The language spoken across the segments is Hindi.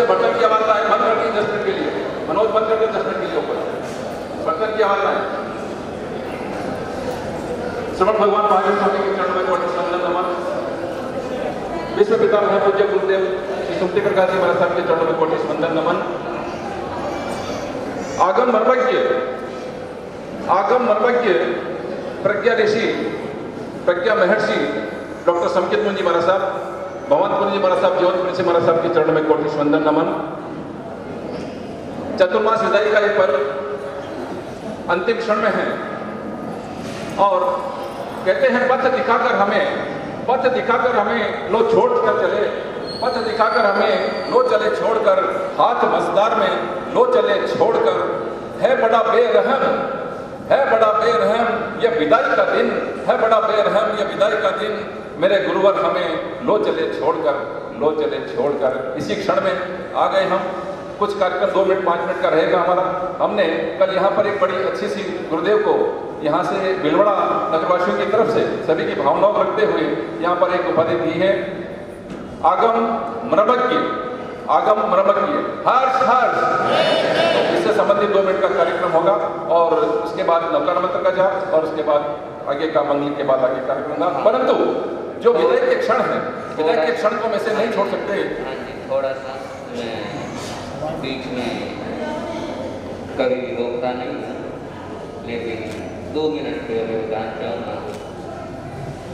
बर्तन की आवाज आए, बंद कर दी 10 मिनट के लिए, मनोज बंद कर दे 10 मिनट के लिए ऊपर बर्तन की आवाज आए। श्रवण भगवान महावीर स्वामी के चरणों में कोटि वंदन नमन। विश्व पिता महा पूज्य गुरुदेव श्री सुमति प्रकाश जी महाराज साहब के चरणों में कोटि वंदन नमन। आगम मर्मज्ञ प्रज्ञा ऋषि, प्रज्ञा महर्षि डॉक्टर समकित मुनि महाराज साहब, भवन मुनि जी महाराज साहब, जीवन मुनि महाराज साहब के चरणों में कोटि वंदन नमन। चतुर्मास विदाई का ये पर्व अंतिम क्षण में है और कहते हैं पथ दिखाकर हमें लो छोड़ कर चले, पथ दिखाकर हमें लो चले छोड़कर, हाथ मजदार में लो चले छोड़कर, है बड़ा बेरहम ये विदाई का दिन, है बड़ा बेरहम ये विदाई का दिन, मेरे गुरुवर हमें लो चले छोड़कर। इसी क्षण में आ गए हम। कुछ कार्यक्रम 2 मिनट 5 मिनट का रहेगा हमारा। हमने कल यहाँ पर एक बड़ी अच्छी सी गुरुदेव को यहाँ से बिलवड़ा नगरवासियों की तरफ से सभी की भावनाओं को रखते हुए यहाँ पर एक उपाधि दी है, आगम मर्मज्ञ हर्ष। तो इससे संबंधित 2 मिनट का कार्यक्रम होगा और उसके बाद नौकार मंत्र का जाप और उसके बाद आगे का मंगल के बाद आगे कार्यक्रम होगा। परंतु जो विदाई के क्षण है, विदाई के क्षण को हम ऐसे नहीं छोड़ सकते। थोड़ा सा बीच में कभी रोकता नहीं, लेकिन 2 मिनट के लिए बताना चाहूँगा।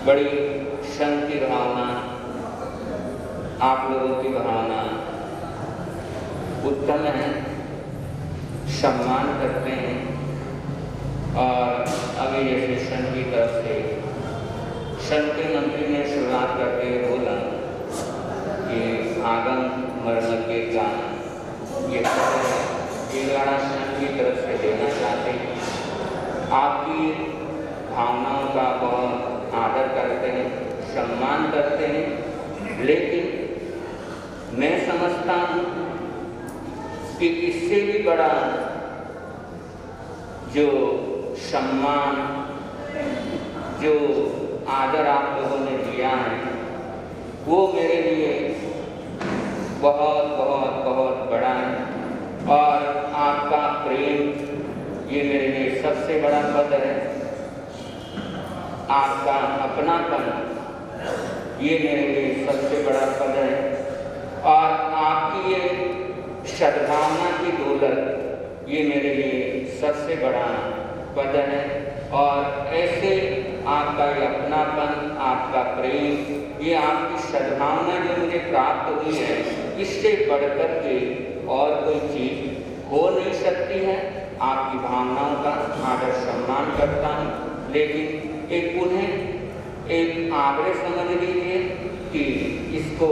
बड़ी शांति भावना, आप लोगों की भावना उत्तम है, सम्मान करते हैं। और अभी जैसे सन की तरफ से संत मंत्री ने शुरुआत करके बोला कि आगम मर्मज्ञ का ये गाना सन की तरफ से देना चाहते हैं। आपकी भावनाओं का बहुत आदर करते हैं, सम्मान करते हैं, लेकिन मैं समझता हूँ कि इससे भी बड़ा जो सम्मान, जो आदर आप लोगों ने दिया है, वो मेरे लिए बहुत बहुत बहुत बड़ा है। और आपका प्रेम ये मेरे लिए सबसे बड़ा पद है। आपका अपनापन ये मेरे लिए सबसे बड़ा पद है। और आपकी ये सद्भावना की दौलत ये मेरे लिए सबसे बड़ा पद है। और ऐसे आपका ये अपनापन, आपका प्रेम, ये आपकी सद्भावना जो मुझे प्राप्त हुई है, इससे बढ़कर के और कोई चीज़ हो नहीं सकती है। आपकी भावनाओं का आदर सम्मान करता हूँ, लेकिन एक उन्हें एक आग्रह समझ लीजिए कि इसको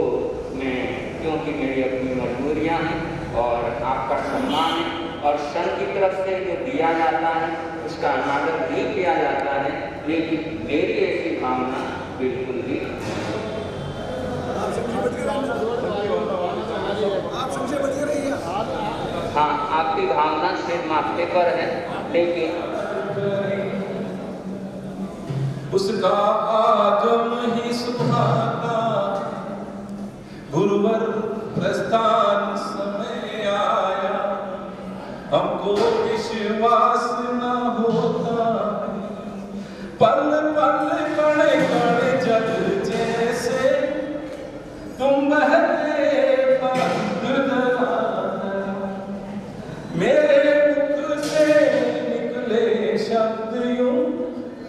मैं, क्योंकि मेरी अपनी मजबूरियाँ हैं और आपका सम्मान है और संघ की तरफ से जो दिया जाता है उसका अनादर नहीं किया जाता है, लेकिन मेरी ऐसी भावना बिल्कुल भी हाँ, आपकी भावना से मापने पर है, लेकिन उसका आगम ही सुहाता, गुरुवर प्रस्थान समय आया, हमको विश्वास न होता, पल पल कण कण जल जैसे तुम बहरे मेरे मुख से निकले शब्द यूं,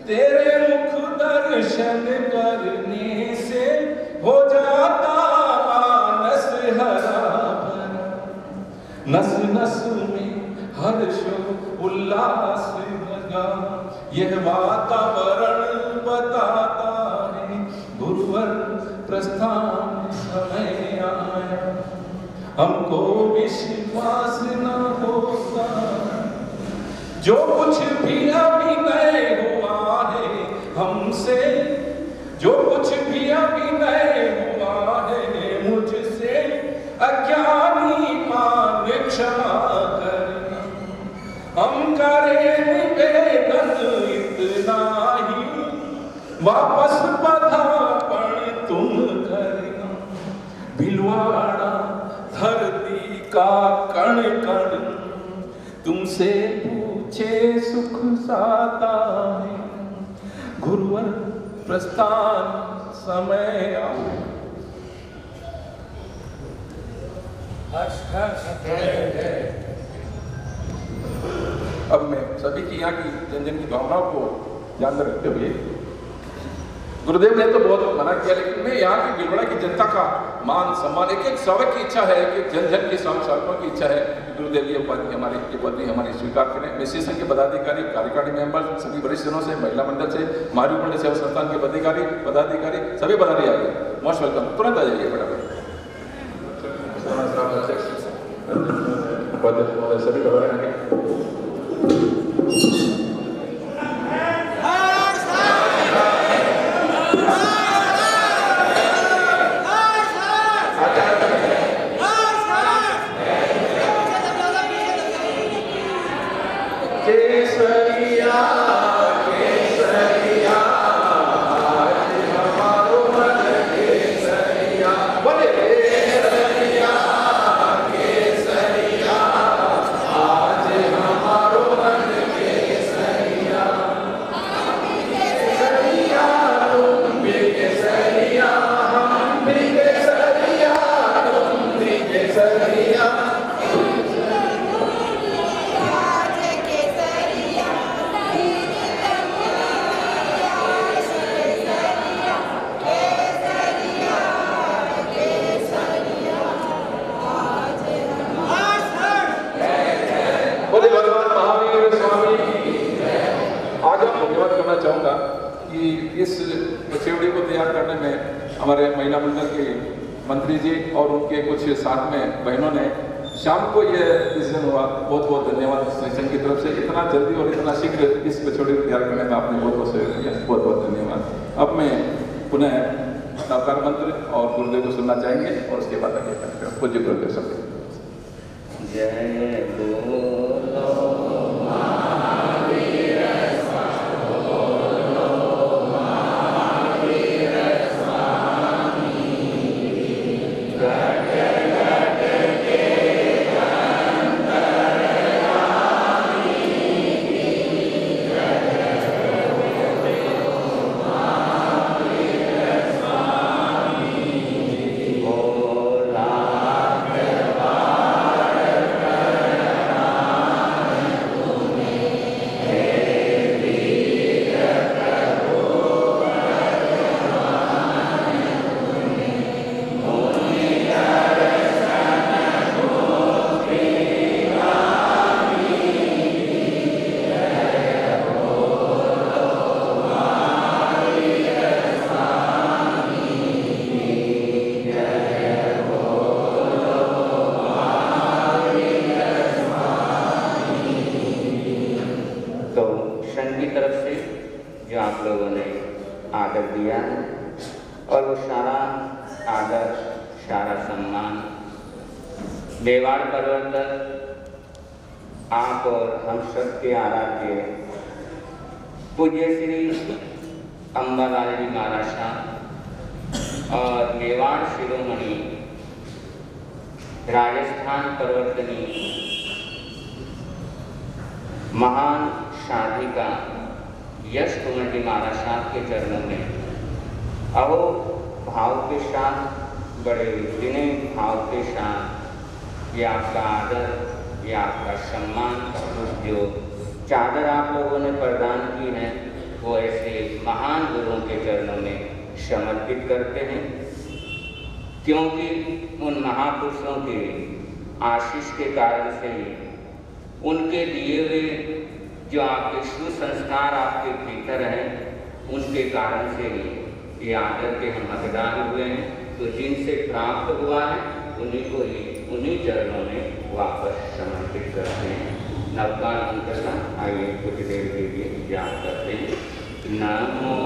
तेरे मुख दर्शन करने से हो जाता मानस हरा भरा, नस नस में हर्ष उल्लास लगा, यह वातावरण बताता है गुरुवर प्रस्थान समय आया, हमको विश्वास न होता, जो कुछ भी अभिनय हुआ है हमसे, जो कुछ भी अभिनय हुआ है मुझसे, अज्ञानी मान क्षमा करना, हम करें निवेदन इतना ही, वापस पधापन तुम करना, भिलवाड़ा धरती का कण कण तुमसे पूछे सुख साता है, गुरुवर प्रस्थान समय आओ। अब मैं सभी की यहाँ की जन जन की भावनाओं को ध्यान में रखते हुए, गुरुदेव ने तो बहुत मना किया, लेकिन मैं यहाँ की भीलवाड़ा की जनता का मान सम्मान, एक एक सेवक की इच्छा है, एक एक जन जन की सेवकों की इच्छा है कि गुरुदेव ये पद हमारी स्वीकार करें। मैं श्री संघ के पदाधिकारी, कार्यकारी मेंबर, सभी वरिष्ठ जनों से, महिला मंडल से, महावीर मंडल सेवा संस्थान के पदाधिकारी सभी पधारी आ गए। मोस्ट वेलकम, तुरंत आ जाइए फटाफट। सभी पधारे चाहूँगा कि इस पसेवड़ी को तैयार करने में हमारे महिला मंडल के मंत्री जी और उनके कुछ साथ में बहनों ने शाम को ये डिसीजन हुआ। बहुत बहुत धन्यवाद संगठन की तरफ से, इतना जल्दी और इतना शीघ्र इस पसेवड़ी को तैयार करने में आपने बहुत बहुत सहयोग किया, बहुत बहुत धन्यवाद। अब मैं पुनः नवकार मंत्र और गुरुदेव को सुनना चाहेंगे और उसके बाद आगे करते हैं। पूज्य गुरुदेव सब जय बोलो मेवाड़ परिवर्तन आप और हम सबके आराध्य पूज्य श्री अंबालाल जी महाराज शाह और मेवाड़ शिरोमणि राजस्थान परिवर्तनी महान साधिका यश कुमार जी महाराज साहब के चरणों में अहो भाव के साथ, बड़े विनय भाव के साथ ये आपका आदर, ये आपका सम्मान, जो चादर आप लोगों ने प्रदान की है वो ऐसे महान गुरुओं के चरणों में समर्पित करते हैं, क्योंकि उन महापुरुषों के आशीष के कारण से ही, उनके दिए हुए जो आपके सुसंस्कार आपके भीतर हैं, उनके कारण से ही ये आदर के हम हकदार हुए हैं। तो जिनसे प्राप्त हुआ है उन्हीं को ही उन्हीं चरणों में वापस समर्पित करते हैं। नवकार अंतरना आइए कुछ देर के लिए याद करते हैं। नमो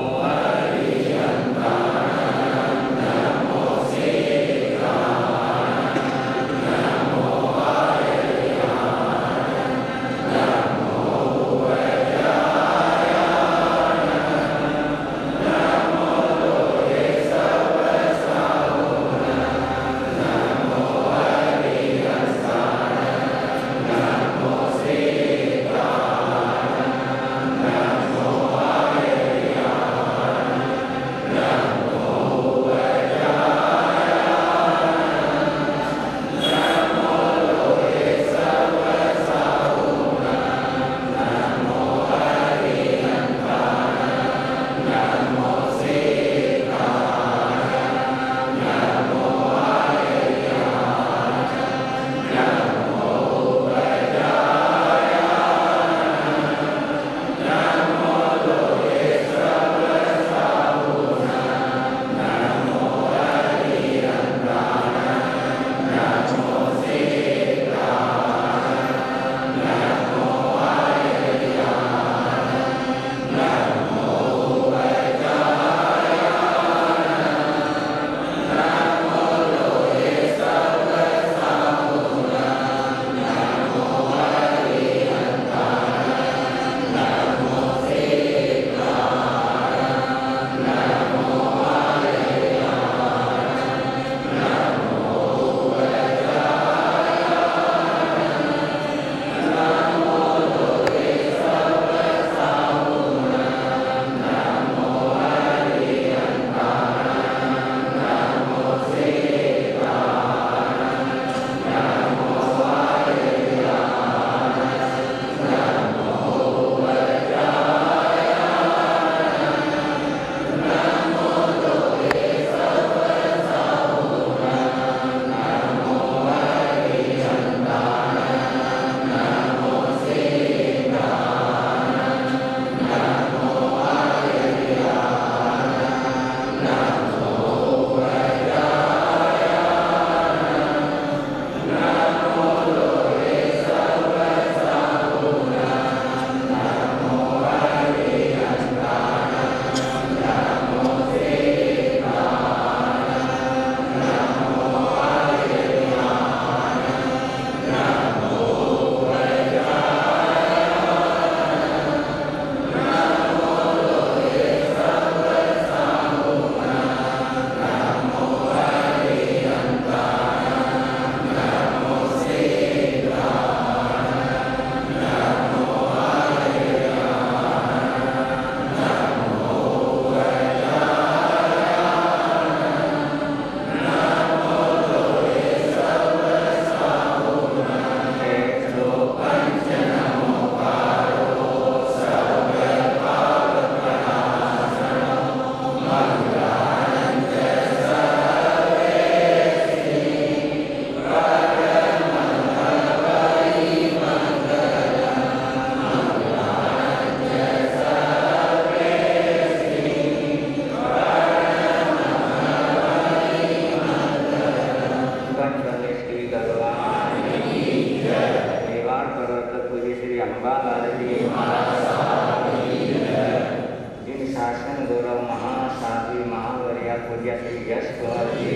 गौरव महासाध्वी महावर्या पूज्य श्री यश कुमार जी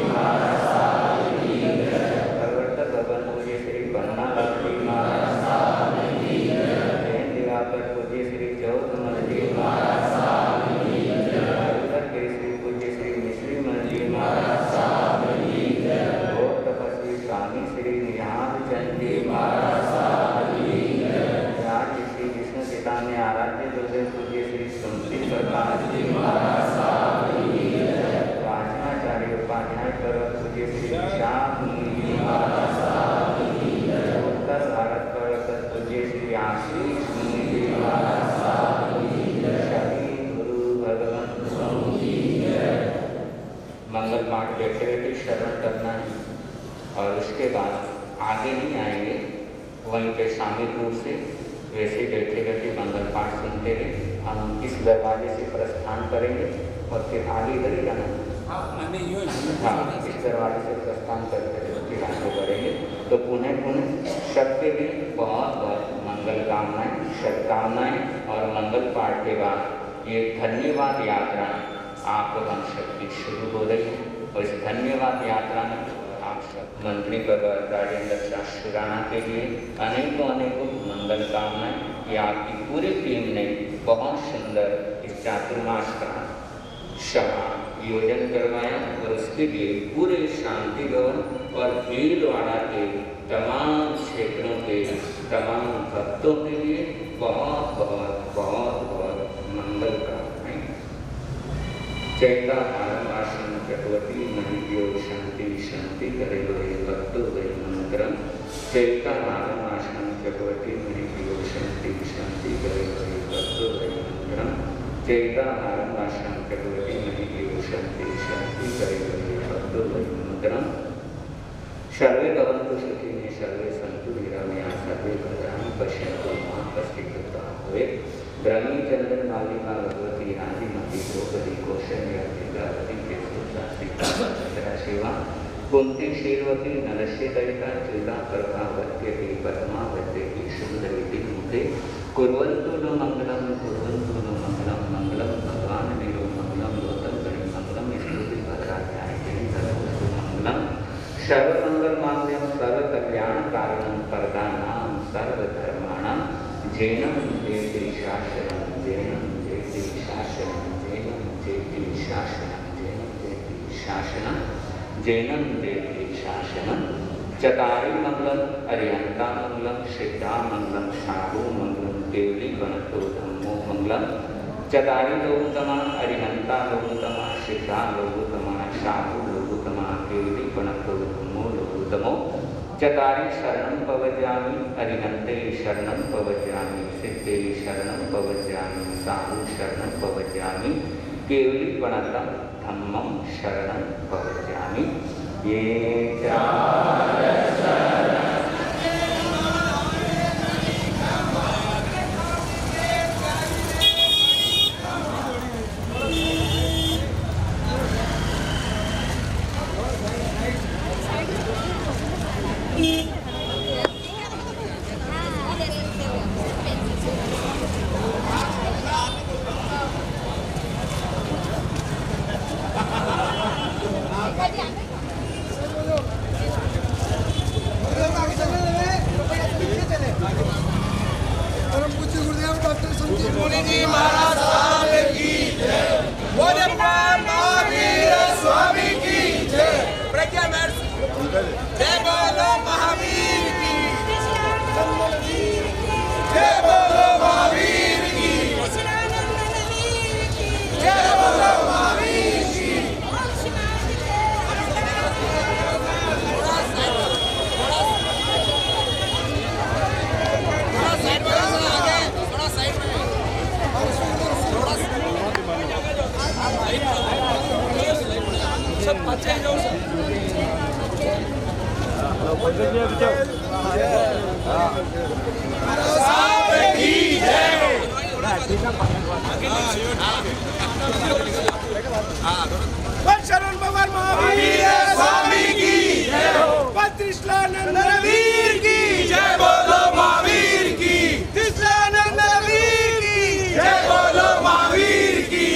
प्रवर्तक भवन पूज्य श्री पन्नालाल जी महाराज, जैन दिवाकर पूज्य श्री चौधमल जी महाराज, श्री पूज्य श्री मिश्री मल जी महाराज, और तपस्वी स्वामी श्री निहाल चंद जी महाराज, श्री विष्णु पिता में आराध्य दुर्गे पूज्य श्री सुमति प्रकाश जी महाराज, राजनाचार्य उपाध्याय पर्वत पूज्य श्री विशाख मुनि जी महाराज, उत्तर भारत पर्वत पूज्य श्री आशीष मुनि जी महाराज, सभी गुरु भगवान स्वामी जी। मंगल पाठ बैठे बैठे श्रवण करना है और उसके बाद आगे नहीं आएंगे, वहीं पे शामिल रूप से वैसे बैठे बैठे मंगल पाठ सुनते रहे। हम इस दरवाजे से प्रस्थान करेंगे और फिर आगे इधर ही जाना है। हाँ, इस दरवाजे से प्रस्थान करते हुए फिर आगे बढ़ेंगे। तो पुनः सबके लिए बहुत बहुत मंगल कामनाएं, सद्कामनाएं और मंगल पाठ के बाद ये धन्यवाद यात्रा आपगम शक्ति शुरू हो रही है। और इस धन्यवाद यात्रा में आप सब मंत्री राजेंद्र शास्त्री राणा के लिए अनेकों मंगल कामनाएं कि आपकी पूरी टीम ने बहुत सुंदर इस चातुर्मास का सभा योजन करवाया और उसके लिए पूरे शांति भवन और भीलवाड़ा के तमाम क्षेत्रों के तमाम भक्तों के लिए बहुत बहुत बहुत बहुत मंगल कामनाएं। चैता आश्रम चक्रवर्ती महियो शांति शांति करे गए भक्तों गए मंत्रम। चैता आश्रम चक्रवर्ती महियो शांति शांति करे गए भक्तों गए मंत्रम। चैता आश्रम चक्रवर्ती महियो शांति शांति करे गए भक्तों गए मंत्रम। सर्वे भवन्तु सुखिनः सर्वे सन्तु निरामयाः सर्वे भद्राणि पश्यन्तु मा कश्चित् दुःखं भवेत्। ब्रह्मी चंद्रन मालिका भगवती राजीमती द्रौपदी कौशल्या गावती केशवशास्त्री शिवा कुंती शीलवती नरस्य दयिता च्युता कर्कावत्यति पद्मावत्यति सुंदरी मुखे कुर्वन्तु नो मंगलम मंगलम भगवान मेरो मंगलम लोकम गणि मंगलम स्तुति भद्राध्याय मंगलम सर्वमंगल मांगल्यम सर्व कल्याण कारणम प्रदानाम सर्वधर्माणाम जैनम जयति शासनम जैनम जयति शासनम जैनम जयति शासनम जैनम जयति शासनम जैनम जयति शासनम। चतारी मंगलम अरिहंता मंगलम सिद्धा मंगलम साहू मंगलम देवली गणतो धम्मो मंगलम। चतारी लोगोत्तमा अरिहंता लोगोत्तमा सिद्धा लोगोत्तमा साहू लोगोत्तमा देवली गणतो धम्मो लोगोत्तमो। चतारी शरणं पवज्यामि अरिहन्ते शरणं पवज्यामि सिद्धे शरणं पवज्यामि साहू शरणं पवज्यामि केवली प्रणतं धम्मं शरणं पवज्यामि। ये चार शरण भगवान महावीर स्वामी की जय हो। त्रिशलानंद वीर की जय बोलो महावीर की। त्रिशलानंद वीर की जय बोलो महावीर की।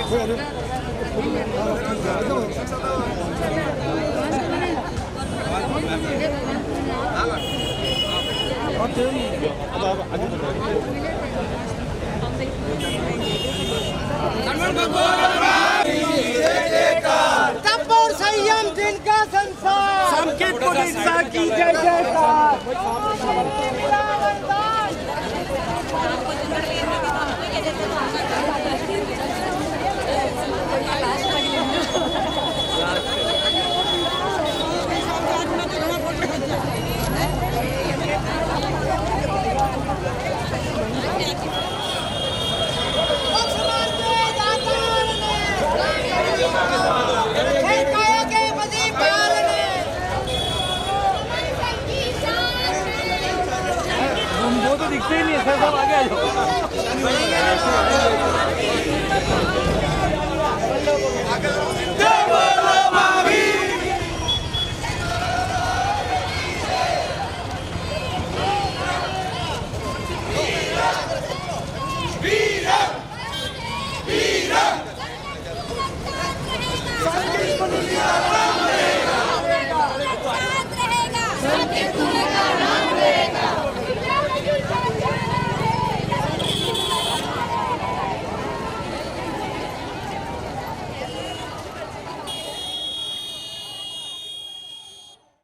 तप और संयम जिनका संसार संकेत पुलिस की जय जयकार। वो तो दिखते ही नहीं है सर, सब आगे आ जय बोलो महावीर। रहेगा।